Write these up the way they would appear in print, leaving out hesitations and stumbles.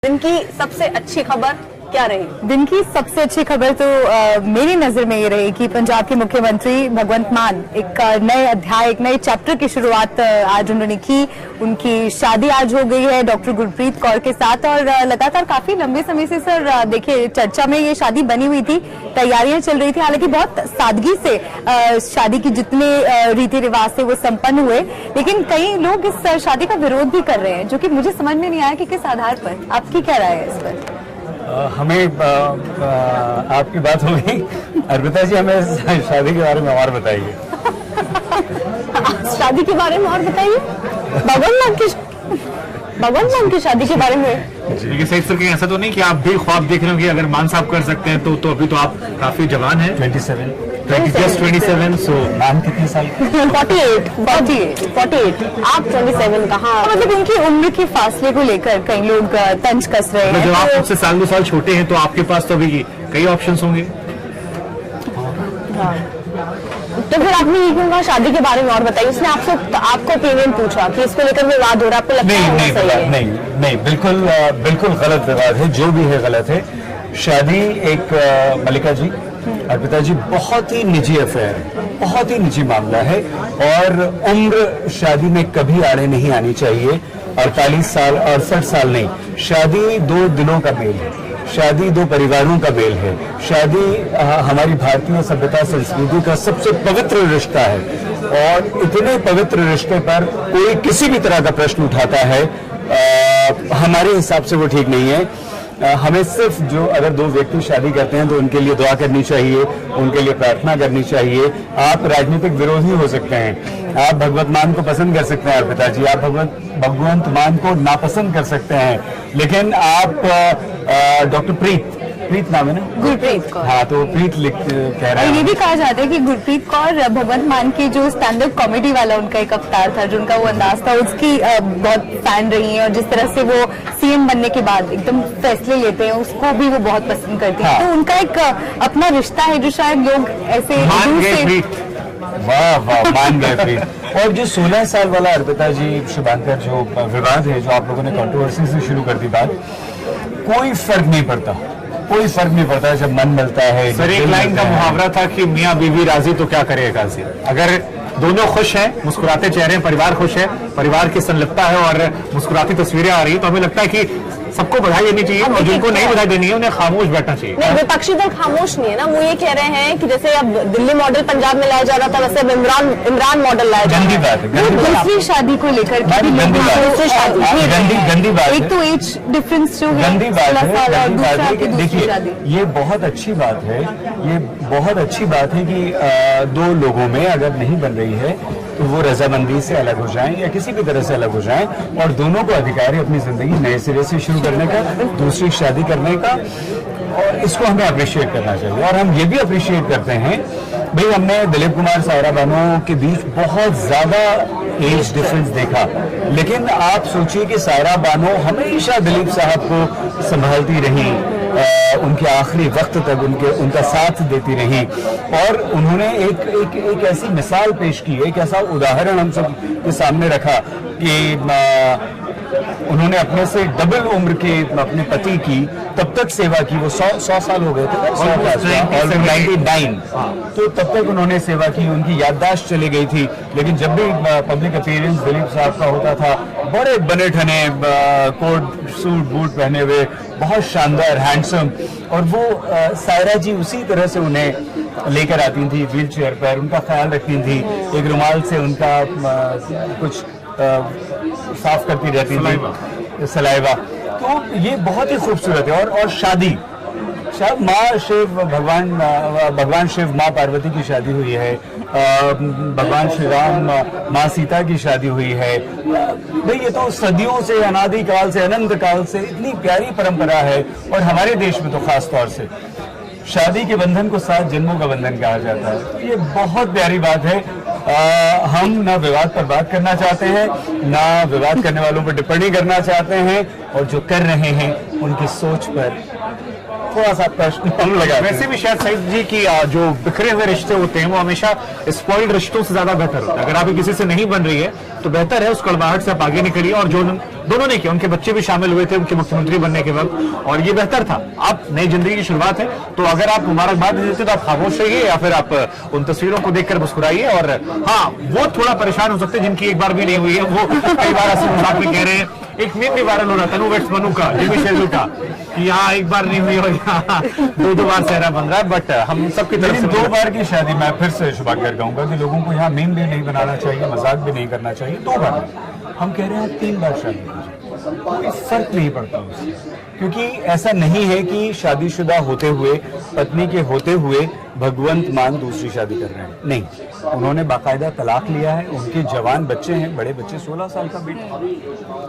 दिन की सबसे अच्छी खबर क्या रही? दिन की सबसे अच्छी खबर तो मेरी नजर में ये रही कि पंजाब के मुख्यमंत्री भगवंत मान एक नए अध्याय, एक नए चैप्टर की शुरुआत आज उन्होंने की। उनकी शादी आज हो गई है डॉक्टर गुरप्रीत कौर के साथ और लगातार काफी लंबे समय से सर देखिए चर्चा में ये शादी बनी हुई थी, तैयारियां चल रही थी। हालांकि बहुत सादगी से शादी की जितने रीति रिवाज थे वो संपन्न हुए, लेकिन कई लोग इस शादी का विरोध भी कर रहे हैं, जो कि मुझे समझ में नहीं आया कि किस आधार पर। आपकी क्या राय है इस पर? हमें आपकी बात हो गई। अर्पिता जी, हमें शादी के बारे में और बताइए। शादी के बारे में और बताइए। भगवंत मान की शादी के बारे में। लेकिन सही सर, ऐसा तो नहीं कि आप भी ख्वाब देख रहे हो कि अगर मान साहब कर सकते हैं तो अभी तो आप काफी जवान हैं। 27 सो मान कितने साल के? 48 आप 27 कहाँ? मतलब उनकी उम्र के फासले को लेकर कई लोग तंज कस रहे हैं। जब आप मुझसे साल 2 साल छोटे हैं तो आपके पास तो अभी कई ऑप्शंस होंगे। तो फिर आपने ये क्यों कहा शादी के बारे में और बताइए? उसने आपको ओपिनियन पूछा कि इसको लेकर विवाद हो रहा है, आपको लगता है? नहीं, बिल्कुल गलत विवाद है, जो भी है गलत है। शादी एक मल्लिका जी, अर्पिता जी, बहुत ही निजी अफेयर है, बहुत ही निजी मामला है और उम्र शादी में कभी आड़े नहीं आनी चाहिए। 48 साल 68 साल नहीं, शादी 2 दिलों का मेल है, शादी 2 परिवारों का मेल है। शादी हमारी भारतीय सभ्यता संस्कृति का सबसे पवित्र रिश्ता है और इतने पवित्र रिश्ते पर कोई किसी भी तरह का प्रश्न उठाता है, हमारे हिसाब से वो ठीक नहीं है। हमें सिर्फ जो अगर 2 व्यक्ति शादी करते हैं तो उनके लिए दुआ करनी चाहिए, उनके लिए प्रार्थना करनी चाहिए। आप राजनीतिक विरोधी हो सकते हैं, आप भगवंत मान को पसंद कर सकते हैं अर्पिता जी, आप भगवंत मान को नापसंद कर सकते हैं, लेकिन आप डॉक्टर प्रीत नाम है ना? गुरप्रीत कौर। हाँ, तो प्रीत कह रहे हैं। ये भी कहा जाता है कि गुरप्रीत कौर भगवंत मान के जो स्टैंड अप कॉमेडी वाला उनका एक अवतार था, जो उनका वो अंदाज था, उसकी बहुत फैन रही हैं और जिस तरह से वो सीएम बनने के बाद एकदम फैसले लेते हैं उसको भी वो बहुत पसंद करती हैं। तो उनका एक अपना रिश्ता है जो शायद लोग ऐसे वाह मान गए प्रीत। और जो 16 साल वाला अर्पिता जी शुभांकर जो विवाद है, जो आप लोगों ने कंट्रोवर्सी से शुरू कर दी बात, कोई फर्क नहीं पड़ता जब मन मिलता है। सर, एक लाइन का मुहावरा था कि मियाँ बीवी राजी तो क्या करेगा काजी। अगर दोनों खुश हैं, मुस्कुराते चेहरे, परिवार खुश है, परिवार की संलिप्तता है और मुस्कुराती तस्वीरें आ रही है, तो हमें लगता है कि सबको बधाई देनी चाहिए और जिनको नहीं बधाई देनी है उन्हें खामोश बैठना चाहिए। नहीं, विपक्षी दल खामोश नहीं है ना। वो ये कह रहे हैं कि जैसे अब दिल्ली मॉडल पंजाब में लाया जा रहा था, वैसे अब इमरान मॉडल लाया जा रहा है। गंदी बात है। दूसरी शादी को लेकर गंदी बात है। एक तो एज डिफरेंस जो है, गंदी बात है। देखिए ये बहुत अच्छी बात है, ये बहुत अच्छी बात है कि 2 लोगों में अगर नहीं बन रही है तो वो रजामंदी से अलग हो जाएं या किसी भी तरह से अलग हो जाएं और दोनों को अधिकार है अपनी जिंदगी नए सिरे से शुरू करने का, दूसरी शादी करने का, और इसको हमें अप्रिशिएट करना चाहिए। और हम ये भी अप्रिशिएट करते हैं भाई, हमने दिलीप कुमार सायरा बानो के बीच बहुत ज्यादा एज डिफरेंस देखा, लेकिन आप सोचिए कि सायरा बानो हमेशा दिलीप साहब को संभालती रही, उनके आखिरी वक्त तक उनका साथ देती रही और उन्होंने एक ऐसी मिसाल पेश की, एक ऐसा उदाहरण हम सब के सामने रखा कि उन्होंने अपने से डबल उम्र के अपने पति की तब तक सेवा की, वो 100 साल हो गए थे, 99, तो तब तक उन्होंने सेवा की, उनकी याददाश्त चली गई थी। लेकिन जब भी पब्लिक अपीयरेंस दिलीप साहब का होता था, बड़े बने ठने कोट सूट बूट पहने हुए, बहुत शानदार हैंडसम, और वो सायरा जी उसी तरह से उन्हें लेकर आती थी व्हील चेयर पर, उनका ख्याल रखती थी, एक रुमाल से उनका कुछ साफ करती रहती थी, सलाइवा। तो ये बहुत ही खूबसूरत है। और शादी माँ शिव भगवान शिव माँ पार्वती की शादी हुई है, भगवान श्री राम माँ सीता की शादी हुई है। भाई ये तो सदियों से, अनादि काल से, अनंत काल से इतनी प्यारी परंपरा है और हमारे देश में तो खास तौर से शादी के बंधन को 7 जन्मों का बंधन कहा जाता है। ये बहुत प्यारी बात है। हम ना विवाद पर बात करना चाहते हैं, ना विवाद करने वालों पर टिप्पणी करना चाहते हैं, और जो कर रहे हैं उनकी सोच पर थोड़ा सा प्रश्न हम लगा। वैसे भी शायद सईद जी की जो बिखरे हुए रिश्ते होते हैं वो हमेशा स्पॉइल्ड रिश्तों से ज्यादा बेहतर होता है। अगर आप किसी से नहीं बन रही है तो बेहतर है उस कड़वाहट से आप आगे निकलिए और जो दोनों ने किया, उनके बच्चे भी शामिल हुए थे उनके मुख्यमंत्री बनने के वक्त, और ये बेहतर था। आप नई जिंदगी की शुरुआत है, तो अगर आप मुबारकबाद देते तो आप खामोश रहिए या फिर आप उन तस्वीरों को देखकर मुस्कुराइए। और हाँ, वो थोड़ा परेशान हो सकते हैं जिनकी एक बार भी नहीं हुई है, वो कई बार ऐसे मजाक में कह रहे हैं। एक मीम भी वायरल हो रहा था तनु वेट्स मनु का, जिमी शेरगिल का, कि यहाँ एक बार नहीं हुई और यहाँ दो बार सेहरा बन रहा है। बट हम सबकी तरफ लेकिन से 2 बार की शादी, मैं फिर से शुभाकर कहूंगा कि लोगों को यहाँ मीम भी नहीं बनाना चाहिए, मजाक भी नहीं करना चाहिए। 2 बार, हम कह रहे हैं 3 बार शादी कीजिए, कोई फर्क नहीं पड़ता उससे, क्योंकि ऐसा नहीं है कि शादीशुदा होते हुए, पत्नी के होते हुए भगवंत मान दूसरी शादी कर रहे हैं। नहीं, उन्होंने बाकायदा तलाक लिया है, उनके जवान बच्चे हैं, बड़े बच्चे, 16 साल का बेटा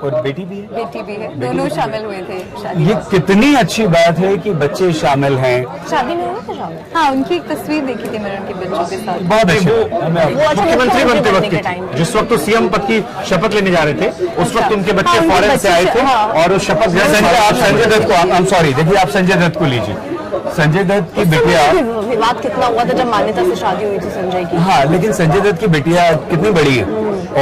और बेटी भी है। बेटी भी है, दोनों शामिल हुए थे शादी ये कितनी अच्छी बात है कि बच्चे शामिल हैं। शादी में हुए थे शामिल? हाँ, उनकी एक तस्वीर देखी थी मैंने उनके बच्चों के साथ। बहुत अच्छी वो बात है। हमें- वो अच्छा मुख्यमंत्री बनते वक्त के की टाइम थी, जिस वक्त तो सीएम पद की शपथ लेने जा रहे थे, उस वक्त उनके बच्चे हाँ, उनके फॉरेन से आए बच्चे थे हाँ। और उस शपथ आप संजय दत्त को, आई एम सॉरी, देखिए आप संजय दत्त को लीजिए। संजय दत्त की बिटिया, विवाद कितना हुआ था जब मान्यता से शादी हुई थी संजय की। हाँ, लेकिन संजय दत्त की बिटिया कितनी बड़ी है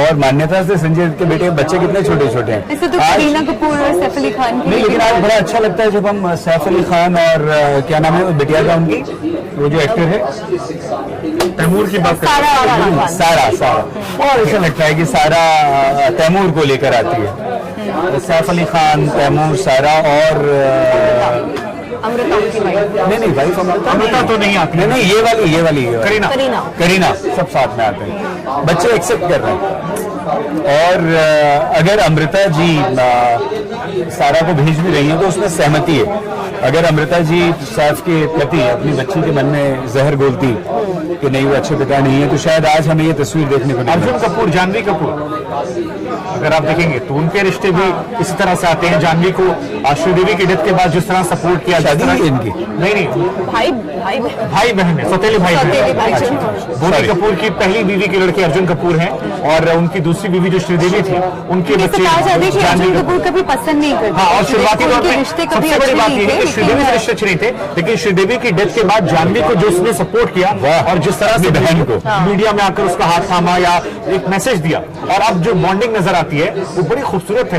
और मान्यता से संजय दत्त के बेटे बच्चे कितने छोटे छोटे हैं। ऐसे तो आज- करीना कपूर और सैफ अली खान की नहीं, लेकिन आज बड़ा अच्छा लगता है जब हम सैफ अली खान और क्या नाम है बिटिया का उनकी, वो जो एक्टर है, तैमूर की बात करते हैं। सारा बहुत अच्छा लगता है कि सारा तैमूर को लेकर आती है। सैफ अली खान, तैमूर, सारा और अमृता उनकी वाइफ। नहीं वाइफ अमृता तो नहीं आती। नहीं, ये वाली करीना। करीना सब साथ में आते हैं, बच्चे एक्सेप्ट कर रहे हैं। और अगर अमृता जी सारा को भेज भी रही है तो उसमें सहमति है। अगर अमृता जी सैफ के प्रति अपनी बच्ची के मन में जहर घोलती कि नहीं वो अच्छे पिता नहीं है, तो शायद आज हमें ये तस्वीर देखने को नहीं अर्जुन मिलती। कपूर, जानवी कपूर, अगर आप देखेंगे तो उनके रिश्ते भी इसी तरह से आते हैं। जानवी को श्रीदेवी की डेथ के बाद जिस तरह सपोर्ट किया, जिस शादी तरह हुई इनकी? नहीं, भाई बहन है, सौतेले भाई सौतेले भाई बहन। बहन। बोनी कपूर की पहली बीवी के लड़के अर्जुन कपूर हैं, और उनकी दूसरी बीवी जो श्रीदेवी थी, उनके बच्चे कहा जाता है कि जानवी अर्जुन कपूर। कपूर कभी पसंद नहीं करते। हाँ, और शुरुआती तौर उनके पे रिश्ते कभी सबसे बड़ी अच्छे बात नहीं यह है थे, कि श्रीदेवी से लेकिन रिश्ते अच्छे नहीं थे, लेकिन श्रीदेवी की डेथ के बाद जानवी को जो उसने सपोर्ट किया और जिस तरह से बहन को मीडिया में आकर उसका हाथ थामा या एक मैसेज दिया, और अब जो बॉन्डिंग नजर आती है वो बड़ी खूबसूरत है।